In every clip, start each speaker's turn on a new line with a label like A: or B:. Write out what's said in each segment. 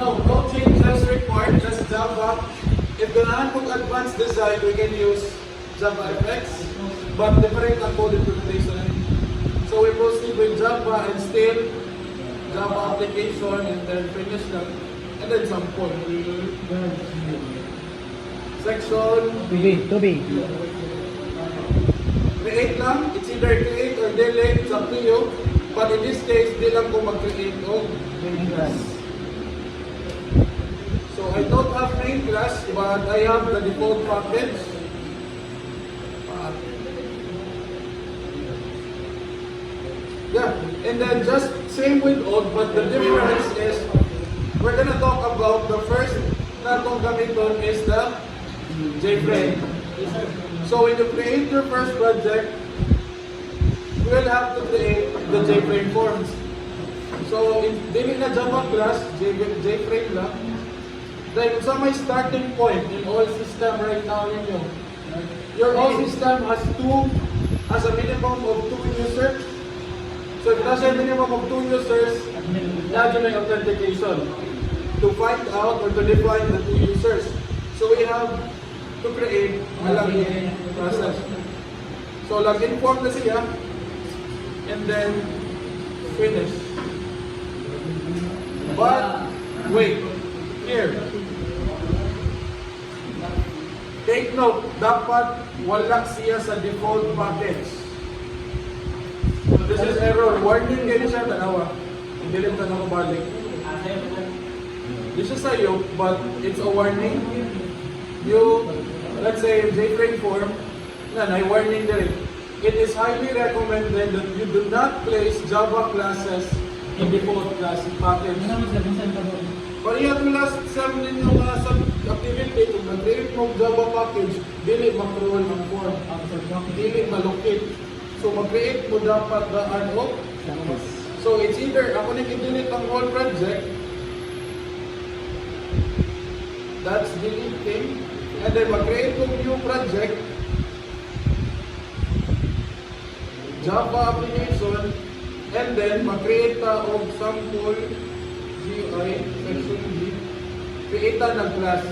A: no changes required, just Java. If ganahan kung advanced design, we can use Java effects, but different ang code implementation. So we proceed with Java and still Java application and then finish them, and then some code. Section
B: 2B.
A: create lang, it's either create or delete, it's up to you. But in this case, di lang ko mag-create o main class. So I don't have main class, but I have the default package. Yeah, and then just same with old, but the difference is we're gonna talk about the first na itong gamiton is the JFrame. So when you create your first project, you will have to create the JFrame forms. So if dili na Java class, JFrame lang, then sa may starting point in all system right now ninyo, your all system has a minimum of 2 users. So if nasa minimum of 2 users, nadyo na yung authentication to find out or to define the 2 users. So we have to create a login process. So login form na siya, and then finish. But wait, here. Take note, dapat wala siya sa default package. So this is error. Warning kayo siya, tanawa. Hindi rin tanawa balik. This is sa'yo, but it's a warning. You, let's say, JFrame form, na warning din. It is highly recommended that you do not place Java classes in default class package. Pariya to last sem ninyo mga sub-activity, kung nag-create mo Java package, dili mag-roll ang form, dili malocate. So mag-create mo dapat daan o. So it's either, ako na i-delete ang whole project, that's deleting, and then mag-create ng new project, Java application, and then mag-create of sample GUI section G, create ng class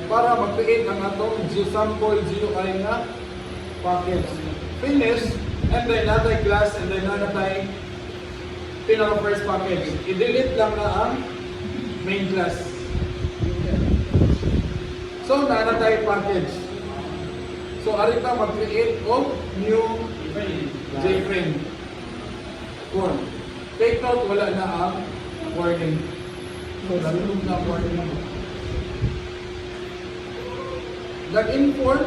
A: para mag-create ang atong sample GUI na package. Finish, and then another class, and then another pinaka first package. I-delete lang na ang main class. So, another package. So, arita mag-create of new JFrame form. Take note, wala na ang warning. So, nalulog na ang warning. Login form,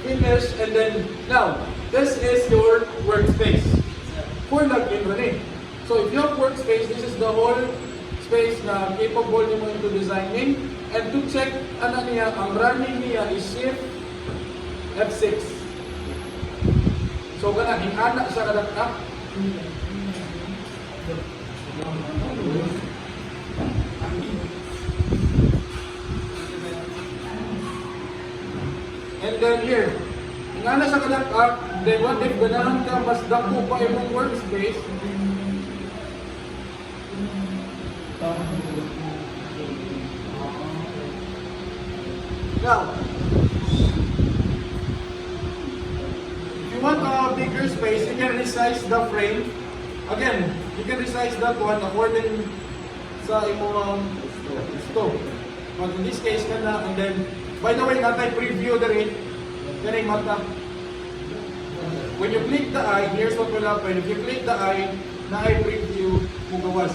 A: finish, and then, now, this is your workspace. For login rin eh. So, if you have workspace, this is the whole space na capable nyo into designing. And to check, ano niya, ang running niya is Shift F6. So, ganang, inana siya kadat ka. And then here, inana siya kadat ka, then what if ganahan ka, mas dako pa yung workspace, now, if you want a bigger space, you can resize the frame. Again, you can resize that one according sa imong scope. But in this case, kana, and then, by the way, natay preview the rate. Kanay mata. When you click the eye, here's what will happen. If you click the eye, na-eye preview, mugawas.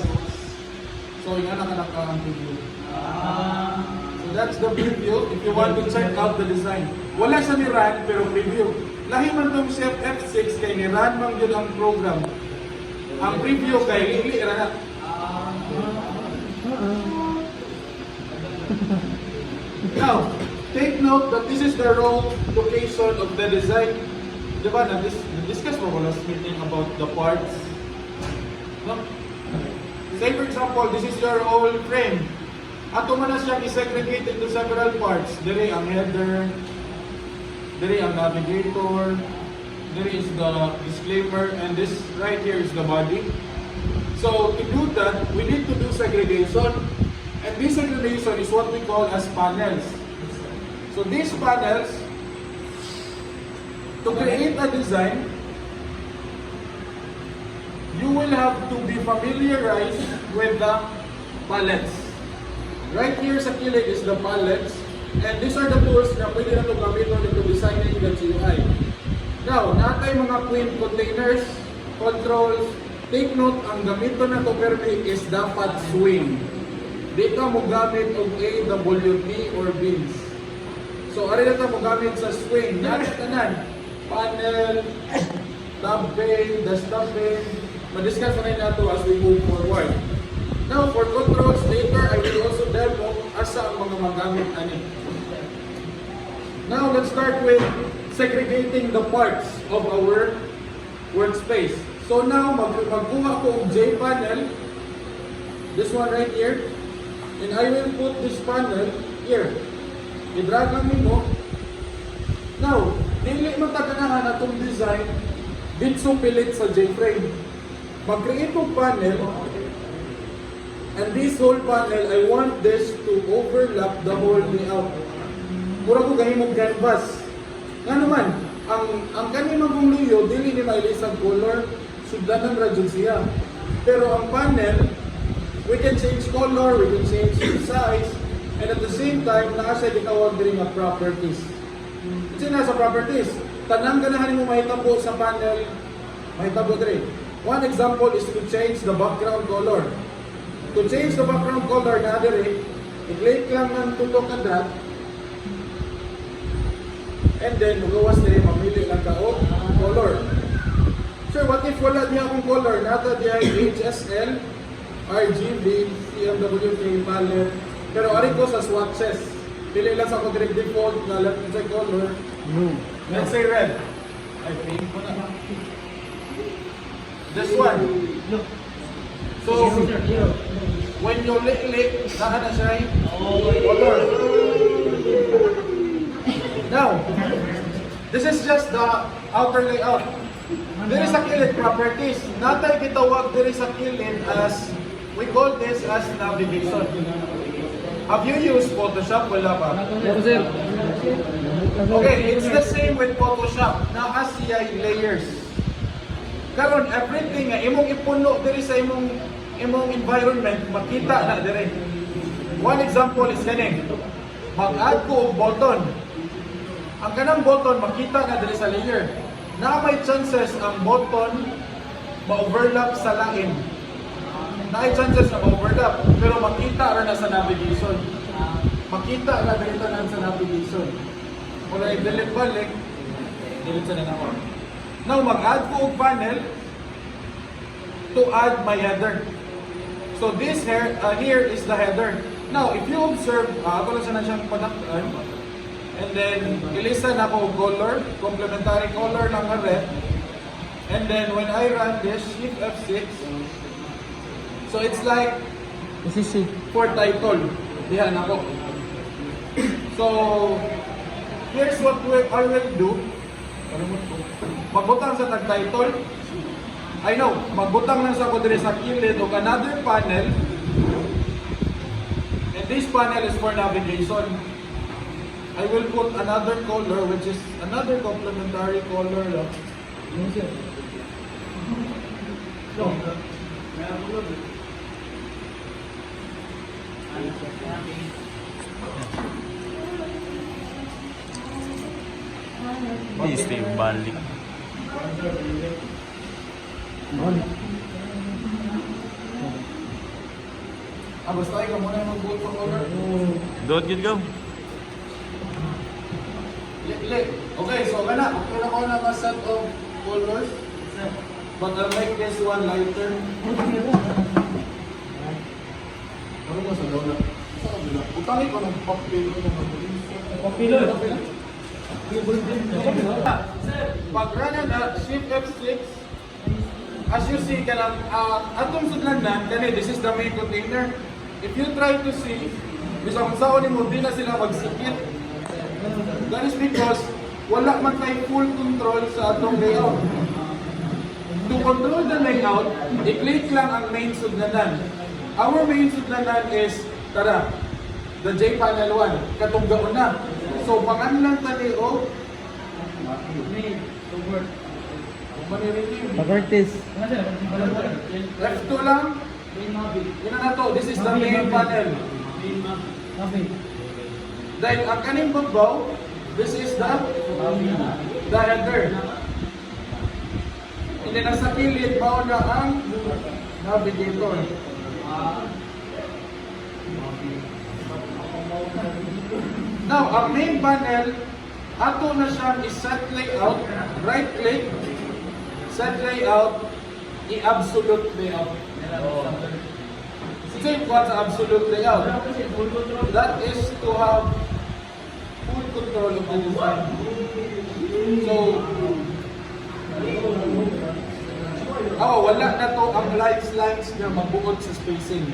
A: So, yung anak ang preview. So, that's the preview if you want to check out the design. Wala siya ni run, pero preview. Lahi man itong Chef F6 kay ni run man yun ang program. Ang preview kay Lili Ranat. Now, take note that this is the raw location of the design. Diba, na-discuss mo last meeting about the parts. No? Say for example, this is your whole frame. Ato man na siyang i-segregate into several parts. Diri ang header, diri ang navigator, diri is the disclaimer, and this right here is the body. So to do that, we need to do segregation. And this segregation is what we call as panels. So these panels, to create a design, you will have to be familiarized with the palettes. Right here sa kilid is the palettes, and these are the tools na pwede na ito gamitin into designing the GUI. Now, natay mga queen containers, controls, take note, ang gamiton na ito permi is dapat swing. Di ka mo gamit og AWT or beans. So, ari na ito mo gamit sa swing. Natatanan, panel, tab pane, dash tab pane. Ma-discuss na rin nato as we move forward. Now, for controls, later I will also demo asa ang mga magamit ani. Now, let's start with segregating the parts of our workspace. So now, magkuha ko og J-panel, this one right here, and I will put this panel here. I-drag lang nimo. Now, dili man ta ganahan atong design dito pilit sa J-frame. Mag-create og panel, and this whole panel, I want this to overlap the whole layout. Mura ko gahimong canvas. Nga naman, ang kanimang kong luyo, dili ni mailisang color, sudlanan radyo siya. Pero ang panel, we can change color, we can change size, and at the same time, naasa gitawag din nga properties. Kasi nasa properties, tanang ganahan mo mahitabo sa panel, mahitabo din. One example is to change the background color. To change the background color na diri, i-click lang ng tutok ka that, and then magawas na rin, mamili lang ka o color. Sure, what if wala niya akong color? Nata diya HSL, RGB, CMWK, palette. Pero ari ko sa swatches. Pili lang sa ako direct default na left sa color. Let's say red. Ay, paint ko na. This one. So, when you lick, saan na siya color. Now, this is just the outer layout. There is a kilid properties. Natay kitawag there is a kilid as, we call this as navigation. Have you used Photoshop? Wala pa. Okay, it's the same with Photoshop. Naa siya layers. Karon everything nga imong ipuno diri sa imong environment makita na diri. One example is kani. Mag-add ko og button. Ang kanang button makita na diri sa layer. Na may chances ang button ma-overlap sa lain. Na may chances na ma-overlap pero makita ra na sa navigation. Makita na diri tanan sa navigation. Kung i-delete balik, delete sa na ako. Now, mag-add ko og panel to add my header. So this here is the header. Now, if you observe, ako lang siya na siyang panaktaan. And then, ilista na ko color, complementary color ng red. And then, when I run this, Shift F6, so it's like for title. Diyan ako. So, here's what I will do. Magbutang sa tag-title. I know, magbutang lang sa ko dire sa kilid o another panel. And this panel is for navigation. I will put another color which is another complementary color.
B: Ini Steve balik.
A: Basta ikaw muna yung mag-vote for color.
B: Dot good go.
A: Okay, so kana. Okay na ko na set of colors. But I'll make this one lighter. Ano mo sa lola? Sa kabila. Utangin ko ng papel. Papel? Pag run na Shift F6, as you see, atong sudlanan, this is the main container. If you try to see, bisang saan mo, di na sila magsikit. That is because wala man tayo full control sa atong layout. To control the layout, i-click lang ang main sudlanan. Our main sudlanan is Tara, the J panel 1, katong gaon na. So, panganlang tali o
C: Pacortis.
A: F2 lang. Yun na to, this is the main panel. Dahil ang kaning babaw, this is the header. And then nasa kilid, bao na ang navigator. Now, ang main panel, ato na siyang i-set layout, right click, set layout, i-absolute layout. Same what sa absolute layout. That is to have full control of the design. So, wala na to ang lines na magbuod sa spacing.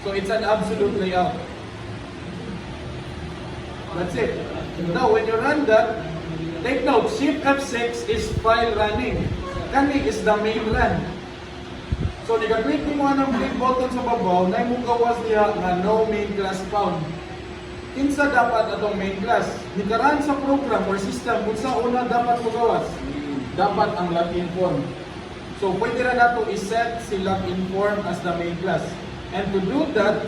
A: So, it's an absolute layout. That's it. Now, when you run that, take note, Shift F6 is file running. Kani is the main run. So, nika-click mo ng click button sa babaw, na imong gawas niya nga no main class found. Kinsa dapat atong main class? Nikaran sa program or system, kung sa una dapat mo gawas? Dapat ang login form. So, pwede na nato i-set si login form as the main class. And to do that,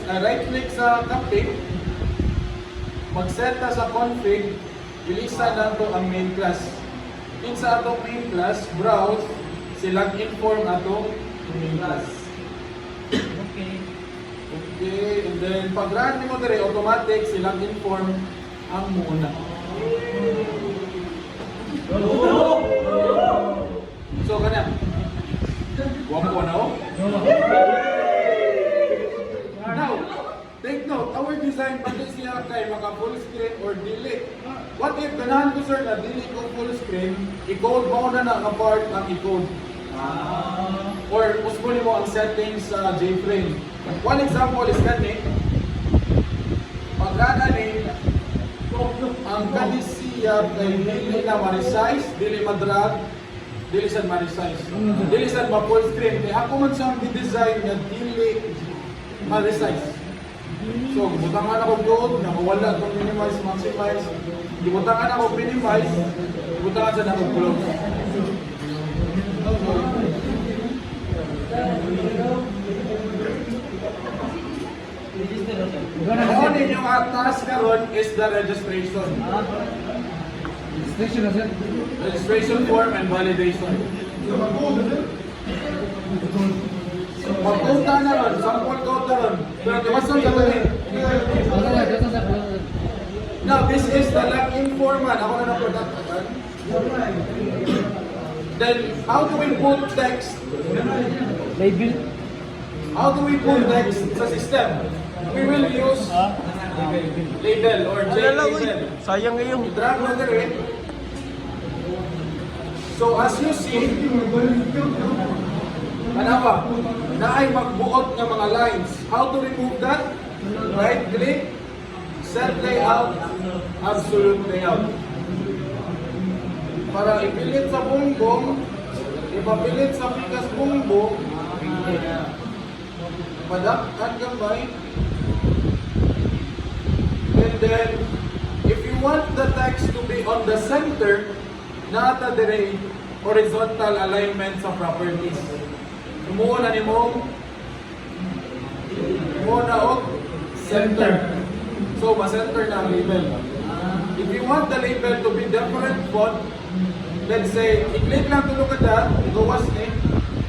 A: right-click sa config, mag-set na sa config, ilisa na ito ang main class. Kinsa atong main class, browse, si login form atong main class. Okay, and then pag-run mo dire automatic si login form ang muna. So kana. Wapo na oh. Now, take note, our design pati siya kay maka full screen or delete. What if ganahan ko sir na delete ko full screen, i-code mo na part ang i-code. Or usbuli mo ang settings sa JFrame. One example is kani, pagkana ni ang kani siya kay dili na ma-resize, dili ma-drag, dili sad ma-resize, dili sad ma-full screen. Kaya ako man siyang di-design na dili ma-resize. So, butangan ako code, na mawala itong minimize, maximize. Butangan ako minimize, butangan sa ako close. Ako ninyong task karon is the registration. Registration form and validation. Magpunta na ron, sample code na ron. Pero kimasan ka rin. Now, this is the login format. Ako na na-product agad. Then, how do we put text?
C: Label.
A: How do we put text sa system? We will use label or JLabel.
B: Sayang ngayon.
A: I-drag mo na rin. So, as you see, ano ba? Na ay magbuot ng mga lines. How to remove that? Right click, set layout, absolute layout. Para ipilit sa bungbong, ipapilit sa pikas bungbong, padakkan gambay. And then, if you want the text to be on the center, nata dire horizontal alignment sa properties. Muna ni mo og center. So, ma-center na ang label. If you want the label to be different font, let's say, i-click lang tulog ka dyan, gawas ni,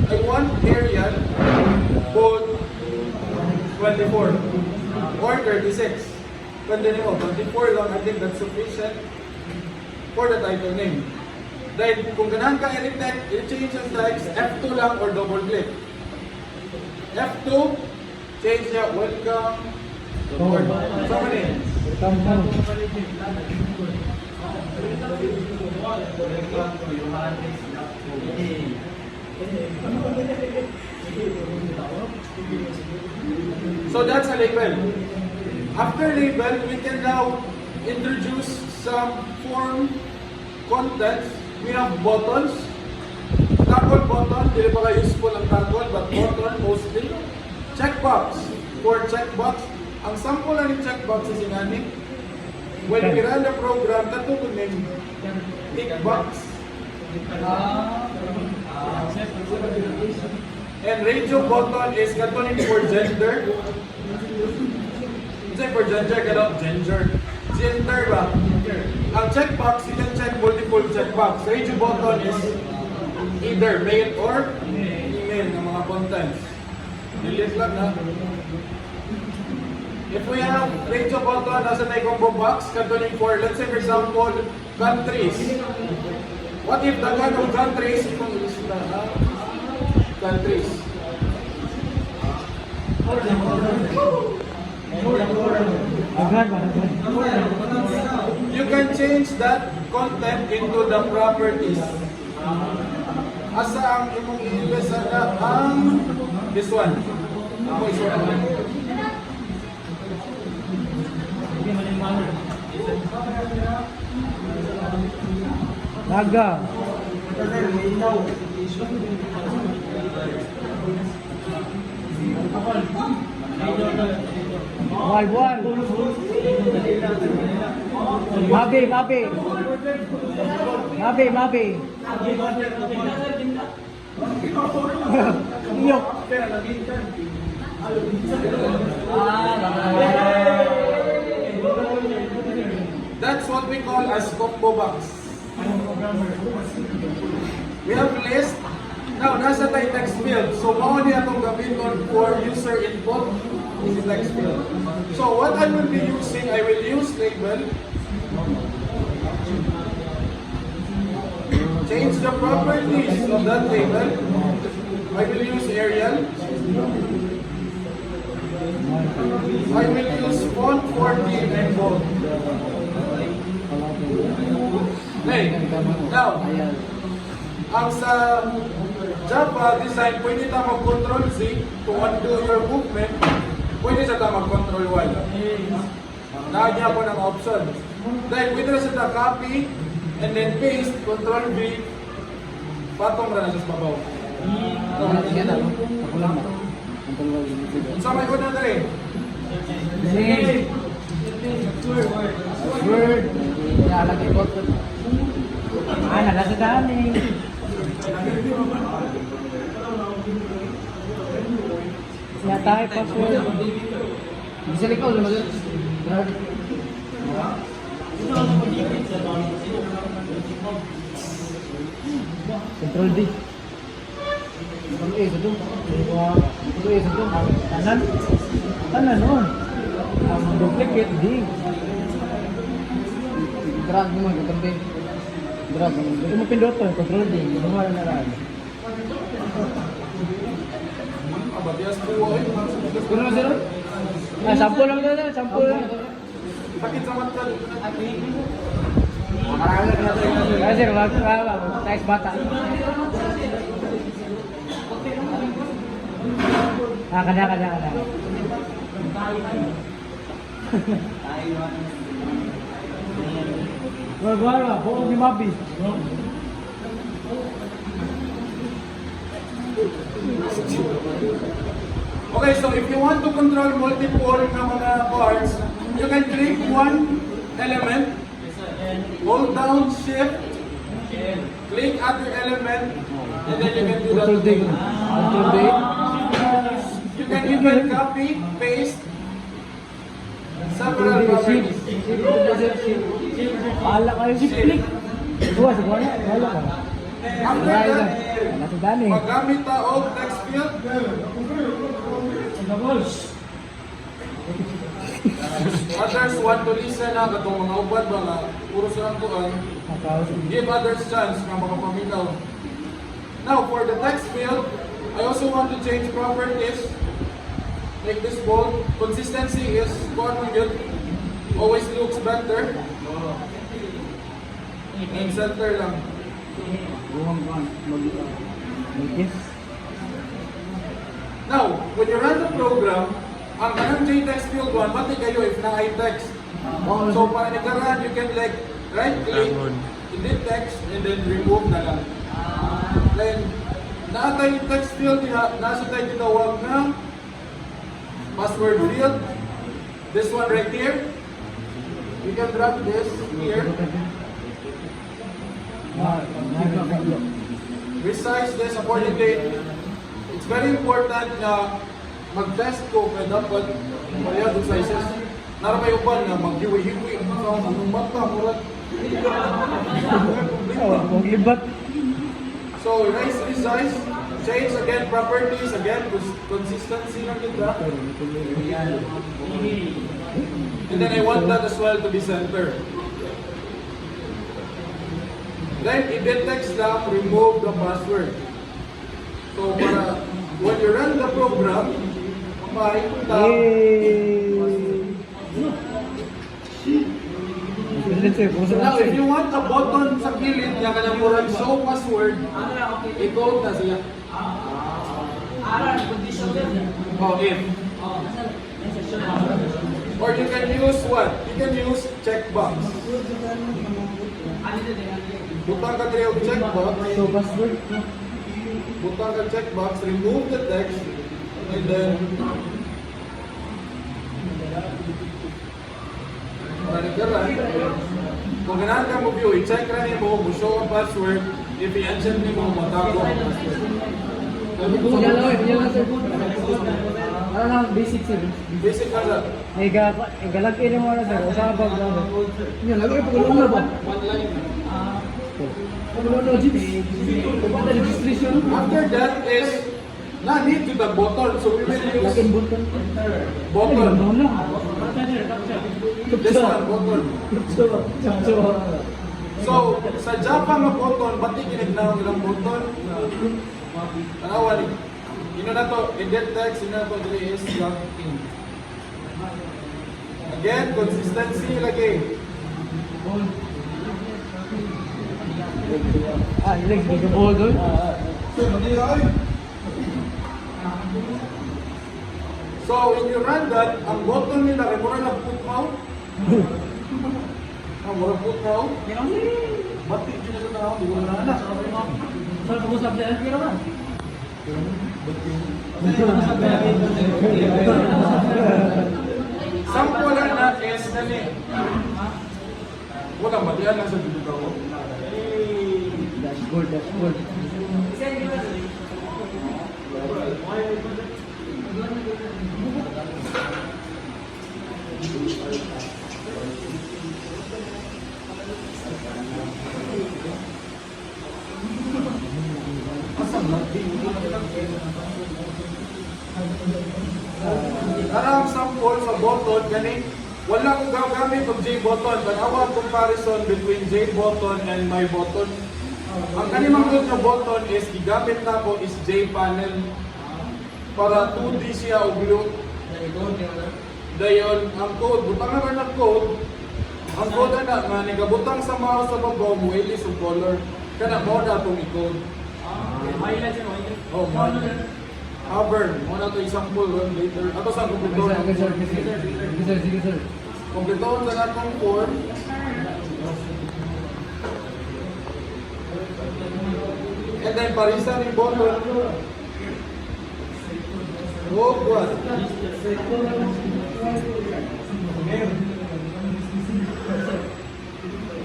A: I want Arial, bold 24 or 36. Pwede nyo, 24 lang, I think that's sufficient for the title name. Dahil kung ganahan ka i-change ang text, F2 lang or double click. F2, change niya, welcome to board. So many. So that's a label. After label, we can now introduce some form contents. We have buttons. Toggle button, hindi pa useful ang toggle, but button mostly. Checkbox. for checkbox. Ang sample na ni checkbox is inani. When we run the program, natutunin tick box. And radio button is katunin for gender. Kasi for gender, gender ba? Ang checkbox, you can check multiple checkbox. Radio button is either male or female ng mga contents. Delete lang na. If we have radio button, nasa tayo combo box, katunin for, let's say for example, countries. What if the kind of countries, itong ilista na, countries. You can change that content into the properties. Asa ang imong i-ilista na ang this one. Ako isuot na.
C: Naga. Bual. Mabe. Iyok.
A: That's what we call as combo box. We have list. Now, nasa tayo text field. So, mao niya itong gamiton for user input in the text field. So, what I will be using, I will use label. Change the properties of that label. I will use Arial. I will use font 14 and bold. Hey, now, ang sa Java design, pwede na mag-control Z to undo your movement. Pwede sa ta mag-control Y. Nakagyan ko ng option. Dahil pwede na sa ta copy and then paste, control V, patong na sa babaw. Sa may ko na rin.
C: Word. Nalagay ko. Nasa dami. Yata ay password. Bisa ikaw lumagay. Control D. Control A satu. Control A satu. Kanan on. Duplicate D. Drag mo control D. Drag mo. Ito mo pindutan control D. Gumawa na lang.
A: Abadias po ay.
C: Kuno zero. Sampul lang na, sampul.
A: Bakit sa mata?
C: Kasi next bata. Kada. Wala, buong di mabi.
A: Okay, so if you want to control multiple na mga parts, you can click one element, hold down shift, click other element, and then you can do that.
C: Control D.
A: You can even copy, paste several properties.
C: Pala kayo si Click. Buwa, wala ka.
A: After that,
C: Nasa dami.
A: paggamit na og text field, others want to listen na katong mga ubad ba nga puro silang tuan, give others chance nga makapaminaw. Now, for the text field, I also want to change properties. Make this bold. Consistency is common yun. Always looks better. And center lang. Now, when you run the program, ang kanang JText field 1, pati kayo if na-i-text. So, para nagkaroon, you can like right-click, edit text, and then remove na lang. Then, naatay yung text field, nasa tayo tinawag na password field. This one right here. You can drop this here. Resize this accordingly. It's very important na mag-test ko kaya dapat pareha yung sizes. Nara may uban na mag-hiwi-hiwi. So, anong mata, murat.
C: Huwag libat.
A: So, resize. Change again properties. Again, consistency lang kita. And then I want that as well to be center. Then, edit text lang, remove the password. So, para when you run the program, may tab. Now, if you want a button sa kilid, yung kanang murag show password, i-code na siya. Oh, if. Or you can use what? You can use checkbox. Butang ka tayo checkbox.
C: So, password.
A: Butang ka checkbox, remove the text, and then kung ganahan ka mo view, i-check ra nimo, show ang password, if i-answer nimo, matago ang password.
C: Yan lang, sir. Ano lang, basic, sir.
A: Basic ka lang.
C: Galagin mo na, sir. Usabag lang. Yan, lagay po kulong na ba?
A: One line.
C: Kulong na, Jips. Kumanda registration.
A: After that is, need to the button, so we will use
C: Lakin button.
A: button.
C: Ano?
A: This one, button. So, sa Java nga button, ba't ikinignaw nilang button? Tanawa ni. Ino na to, edit text, ino na to, dili is log in. Again, consistency lagi.
C: Ilag, di ka po doon.
A: So, when you run that, ang button nila, kaya mura na put out. Mura put out. Ba't ikinignaw na ako, di ko na anak.
C: Saan ka mo sa update? Kira ba?
A: Sample na is nani. Wala madiyan lang sa dito ko.
C: Dashboard.
A: Karang sample sa button kani wala ko gagamit og J button but awa comparison between J button and my button. Ang kanimang good na button is gigamit na ko is J panel para 2D siya og blue. Dayon ang code butang na ng code. Ang code na nga nigabutang sa mouse sa babaw mo ilis og color kana mo na tong i-code. Oh, man. Auburn, mo na to example ron later. Ato sa kumpleto.
C: Sige, sir.
A: Kumpleto sa natong form. And then parisa ni button. Oh, God.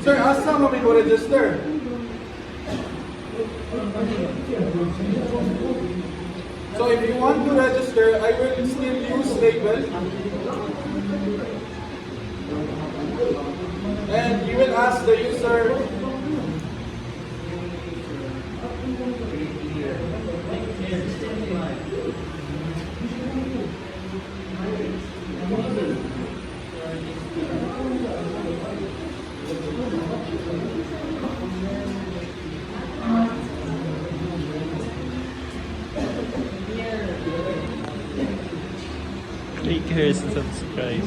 A: Sir, asa mo may register? So if you want to register, I will still use label. And you will ask the user
B: Click here, subscribe.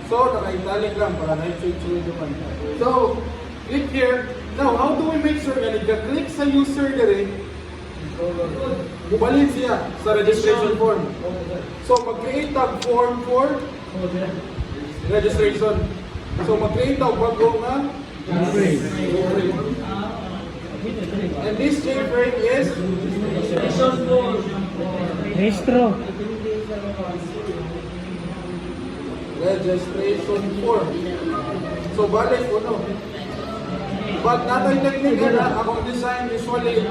A: so naka-italic lang para na-show naman. So click here. Now, how do we make sure nga nagka-click sa user dire, bumalik siya sa registration form. So, mag-create tag form for registration. So, mag-create tag bago nga and this JFrame is
C: Registro.
A: registration form. So, balik uno. But natay technique na akong design usually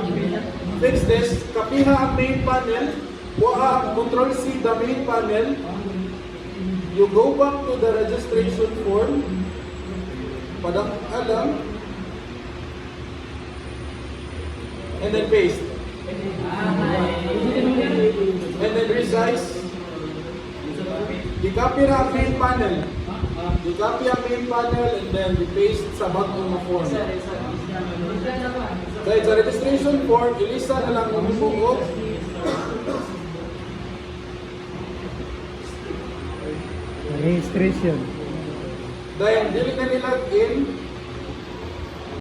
A: fix this. Kapiha ang main panel, buha ang Control-C the main panel. You go back to the registration form. Padang alam. And then paste. And then resize. I-copy na ang main panel. I-copy ang main panel and then i-paste sa bottom ng form. Dahil sa registration form, ilista na lang ang buo.
C: Registration.
A: Dahil dili na nilag in